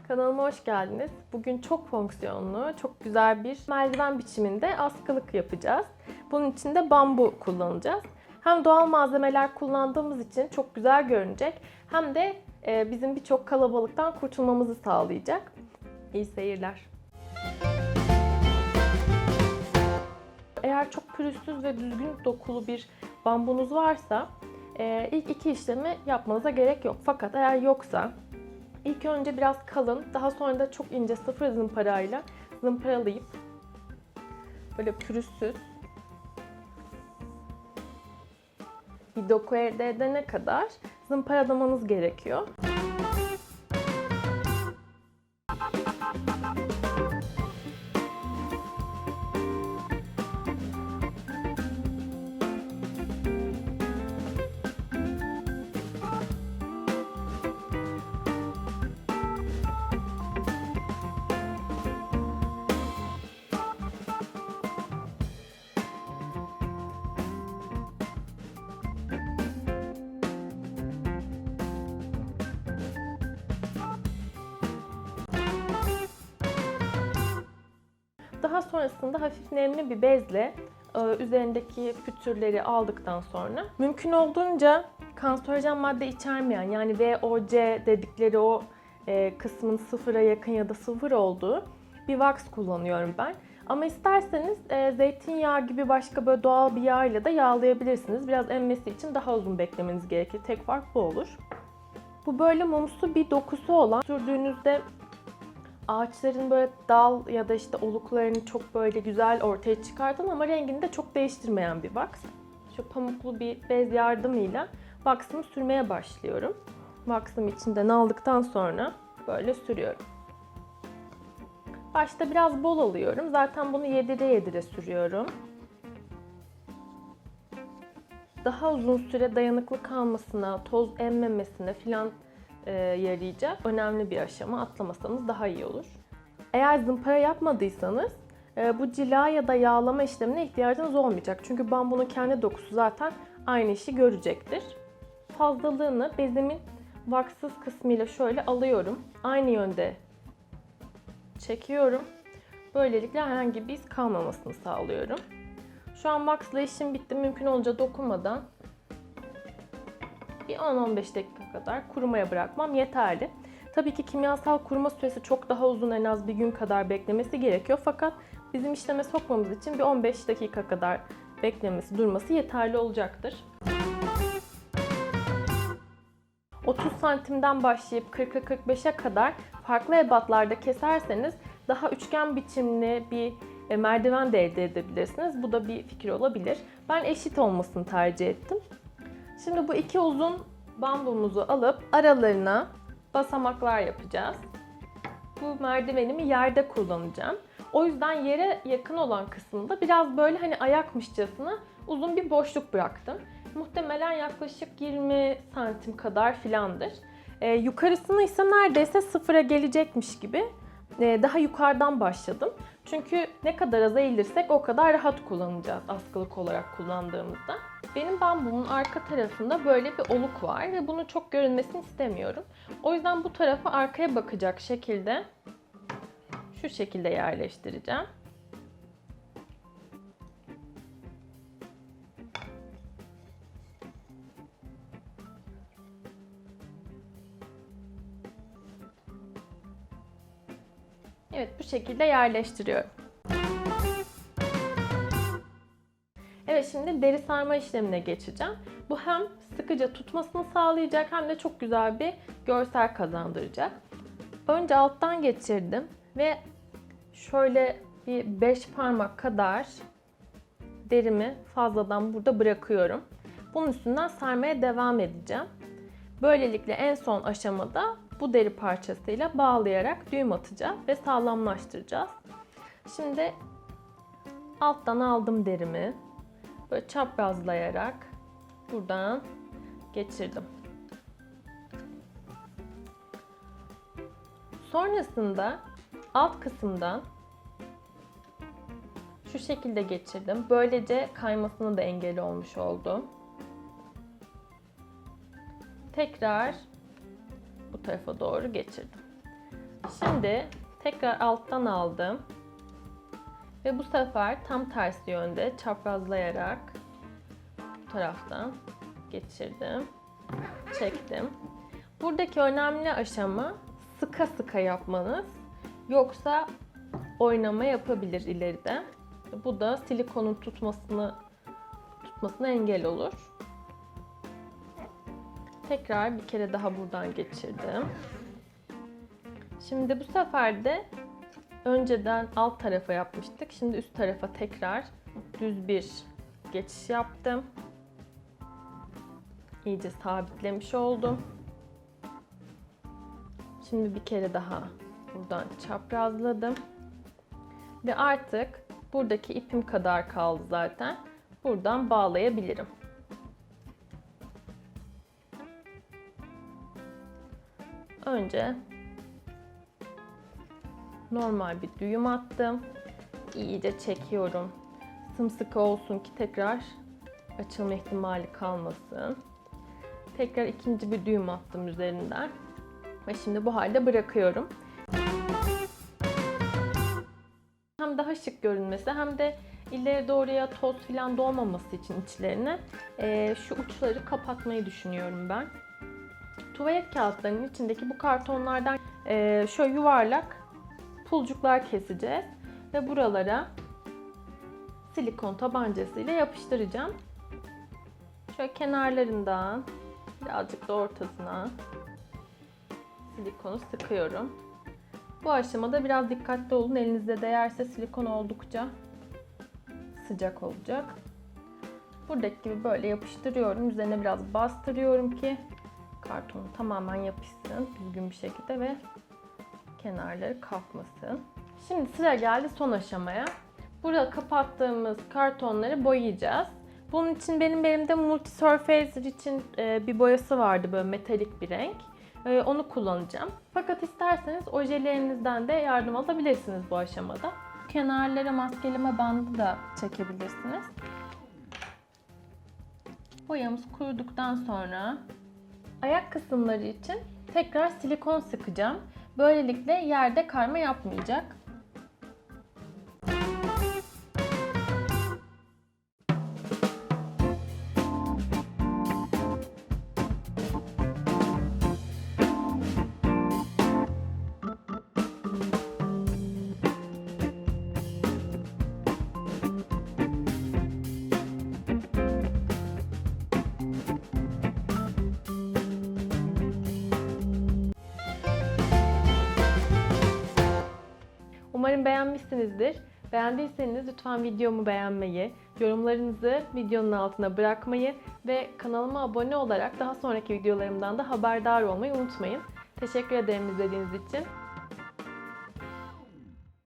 Kanalıma hoş geldiniz. Bugün çok fonksiyonlu, çok güzel bir merdiven biçiminde askılık yapacağız. Bunun için de bambu kullanacağız. Hem doğal malzemeler kullandığımız için çok güzel görünecek, hem de bizim birçok kalabalıktan kurtulmamızı sağlayacak. İyi seyirler. Eğer çok pürüzsüz ve düzgün dokulu bir bambunuz varsa ilk iki işlemi yapmanıza gerek yok. Fakat eğer yoksa İlk önce biraz kalın, daha sonra da çok ince sıfır zımparayla zımparalayıp böyle pürüzsüz bir doku elde edene kadar zımparalamanız gerekiyor. Daha sonrasında hafif nemli bir bezle üzerindeki pütürleri aldıktan sonra mümkün olduğunca kanserojen madde içermeyen, yani VOC dedikleri o kısmın sıfıra yakın ya da sıfır olduğu bir wax kullanıyorum ben. Ama isterseniz zeytinyağı gibi başka böyle doğal bir yağ ile de yağlayabilirsiniz. Biraz emmesi için daha uzun beklemeniz gerekir. Tek fark bu olur. Bu böyle mumsu bir dokusu olan, sürdüğünüzde ağaçların böyle dal ya da işte oluklarını çok böyle güzel ortaya çıkartan ama rengini de çok değiştirmeyen bir wax. Şu pamuklu bir bez yardımıyla wax'ımı sürmeye başlıyorum. Wax'ımı içinden aldıktan sonra böyle sürüyorum. Başta biraz bol alıyorum. Zaten bunu yedire yedire sürüyorum. Daha uzun süre dayanıklı kalmasına, toz emmemesine filan yarayacak önemli bir aşama. Atlamasanız daha iyi olur. Eğer zımpara yapmadıysanız bu cila ya da yağlama işlemine ihtiyacınız olmayacak. Çünkü bambunun kendi dokusu zaten aynı işi görecektir. Fazlalığını bezimin waxsız kısmıyla şöyle alıyorum. Aynı yönde çekiyorum. Böylelikle herhangi bir iz kalmamasını sağlıyorum. Şu an waxla işim bitti. Mümkün olunca dokunmadan bir 10-15 dakika kadar kurumaya bırakmam yeterli. Tabii ki kimyasal kuruma süresi çok daha uzun, en az bir gün kadar beklemesi gerekiyor. Fakat bizim işleme sokmamız için bir 15 dakika kadar beklemesi, durması yeterli olacaktır. 30 santimden başlayıp 40'a 45'e kadar farklı ebatlarda keserseniz daha üçgen biçimli bir merdiven de elde edebilirsiniz. Bu da bir fikir olabilir. Ben eşit olmasını tercih ettim. Şimdi bu iki uzun bambumuzu alıp aralarına basamaklar yapacağız. Bu merdivenimi yerde kullanacağım. O yüzden yere yakın olan kısmında biraz böyle hani ayakmışçasına uzun bir boşluk bıraktım. Muhtemelen yaklaşık 20 santim kadar filandır. Yukarısını ise neredeyse sıfıra gelecekmiş gibi daha yukarıdan başladım. Çünkü ne kadar aza eğilirsek o kadar rahat kullanacağız askılık olarak kullandığımızda. Benim bambumun arka tarafında böyle bir oluk var ve bunu çok görünmesini istemiyorum. O yüzden bu tarafı arkaya bakacak şekilde şu şekilde yerleştireceğim. Evet, bu şekilde yerleştiriyorum. Evet, şimdi deri sarma işlemine geçeceğim. Bu hem sıkıca tutmasını sağlayacak hem de çok güzel bir görsel kazandıracak. Önce alttan geçirdim ve şöyle bir 5 parmak kadar derimi fazladan burada bırakıyorum. Bunun üstünden sarmaya devam edeceğim. Böylelikle en son aşamada bu deri parçasıyla bağlayarak düğüm atacağız ve sağlamlaştıracağız. Şimdi alttan aldım derimi. Böyle çaprazlayarak buradan geçirdim. Sonrasında alt kısımdan şu şekilde geçirdim. Böylece kaymasına da engel olmuş oldum. Tekrar bu tarafa doğru geçirdim. Şimdi tekrar alttan aldım. Ve bu sefer tam tersi yönde çaprazlayarak bu taraftan geçirdim. Çektim. Buradaki önemli aşama sıka sıka yapmanız. Yoksa oynama yapabilir ileride. Bu da silikonun tutmasına engel olur. Tekrar bir kere daha buradan geçirdim. Şimdi bu sefer de önceden alt tarafa yapmıştık. Şimdi üst tarafa tekrar düz bir geçiş yaptım. İyice sabitlemiş oldum. Şimdi bir kere daha buradan çaprazladım. Ve artık buradaki ipim kadar kaldı zaten. Buradan bağlayabilirim. Önce normal bir düğüm attım. İyice çekiyorum. Sımsıkı olsun ki tekrar açılma ihtimali kalmasın. Tekrar ikinci bir düğüm attım üzerinden. Ve şimdi bu halde bırakıyorum. Hem daha şık görünmesi hem de ileri doğruya toz falan dolmaması için içlerine şu uçları kapatmayı düşünüyorum ben. Tuvalet kağıtlarının içindeki bu kartonlardan şöyle yuvarlak pulcuklar keseceğiz ve buralara silikon tabancası ile yapıştıracağım. Şöyle kenarlarından birazcık da ortasına silikonu sıkıyorum. Bu aşamada biraz dikkatli olun. Elinizde değerse silikon oldukça sıcak olacak. Buradaki gibi böyle yapıştırıyorum. Üzerine biraz bastırıyorum ki kartonu tamamen yapışsın düzgün bir şekilde ve kenarları kalkmasın. Şimdi sıra geldi son aşamaya. Burada kapattığımız kartonları boyayacağız. Bunun için benim elimde Multi Surfacer için bir boyası vardı, böyle metalik bir renk. Onu kullanacağım. Fakat isterseniz ojelerinizden de yardım alabilirsiniz bu aşamada. Kenarlara maskeleme bandı da çekebilirsiniz. Boyamız kuruduktan sonra ayak kısımları için tekrar silikon sıkacağım. Böylelikle yerde kayma yapmayacak. Umarım beğenmişsinizdir. Beğendiyseniz lütfen videomu beğenmeyi, yorumlarınızı videonun altına bırakmayı ve kanalıma abone olarak daha sonraki videolarımdan da haberdar olmayı unutmayın. Teşekkür ederim izlediğiniz için.